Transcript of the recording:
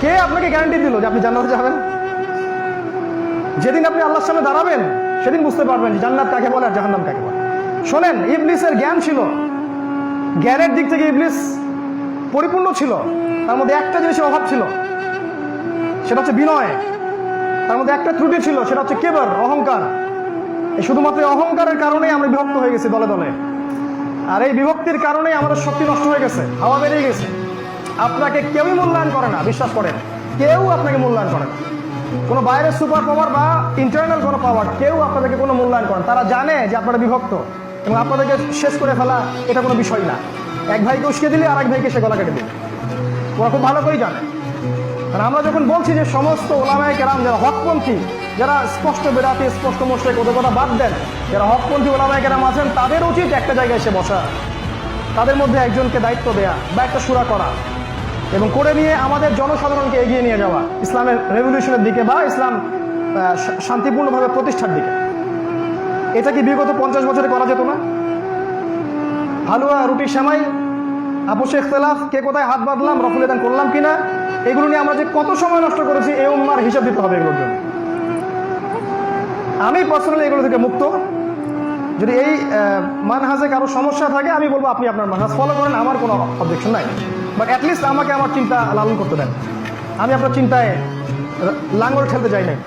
কে আপনাকে গ্যারান্টি দিল যে আপনি জান্নাতে যাবেন? যেদিন আপনি আল্লাহর সামনে দাঁড়াবেন সেদিন বুঝতে পারবেন যে জান্নাত কাকে বলে আর জাহান্নাম কাকে বলে। শোনেন, ইবলিসের জ্ঞান ছিল, জ্ঞানের দিক থেকে ইবলিস পরিপূর্ণ ছিল। তার মধ্যে একটা জিনিসের অভাব ছিল, সেটা হচ্ছে বিনয়। তার মধ্যে একটা ত্রুটি ছিল, সেটা হচ্ছে কেবর, অহংকার। এই শুধুমাত্র অহংকারের কারণেই আমরা বিভক্ত হয়ে গেছি দলে দলে। আর এই বিভক্তির কারণেই আমাদের শক্তি নষ্ট হয়ে গেছে, হাওয়া বেরিয়ে গেছে। আপনাকে কেউই মূল্যায়ন করে না, বিশ্বাস করেন, কেউ আপনাকে মূল্যায়ন করে না। কোনো বাইরের সুপার পাওয়ার বা ইন্টারনাল কোনো পাওয়ার কেউ আপনাদেরকে কোনো মূল্যায়ন করে না। তারা জানে যে আপনারা বিভক্ত এবং আপনাদেরকে শেষ করে ফেলা এটা কোনো বিষয় না। এক ভাইকে উস্কে দিলে আর এক ভাইকে সে গলা কেটে দিবে, ওরা খুব ভালো করেই জানে। আর আমরা যখন বলছি যে সমস্ত ওলামায়ে কেরাম যারা হকপন্থী, যারা স্পষ্ট বেদাতি, স্পষ্ট মোশরিক, ওদের কথা বাদ দেন, যারা হকপন্থী ওলামায়ে কেরাম আছেন, তাদের উচিত একটা জায়গায় এসে বসা, তাদের মধ্যে একজনকে দায়িত্ব দেয়া বা একটা শুরা করা এবং করে নিয়ে আমাদের জনসাধারণকে এগিয়ে নিয়ে যাওয়া ইসলামের রেভলিউশনের দিকে বা ইসলাম শান্তিপূর্ণভাবে প্রতিষ্ঠার দিকে। এটা কি বিগত 50 বছরে করা যেত না? হালুয়া, রুটি, সেমাই, আপোষে ইখতিলাফ, কে কোথায় হাত বাঁধলাম, রফুল দান করলাম কিনা, এগুলো নিয়ে আমরা যে কত সময় নষ্ট করেছি, এই উম্মার হিসাব দিতে হবে এগুলোর জন্য। আমি পার্সোনালি এগুলো থেকে মুক্ত। যদি এই মানহাজে কারো সমস্যা থাকে, আমি বলবো আপনি আপনার মানহাজ ফলো করেন, আমার কোনো অবজেকশন নাই। বাট অ্যাটলিস্ট আমাকে আমার চিন্তা লালন করতে দেন। আমি আপনার চিন্তায় লাঙ্গল ঠেলতে চাই নাই।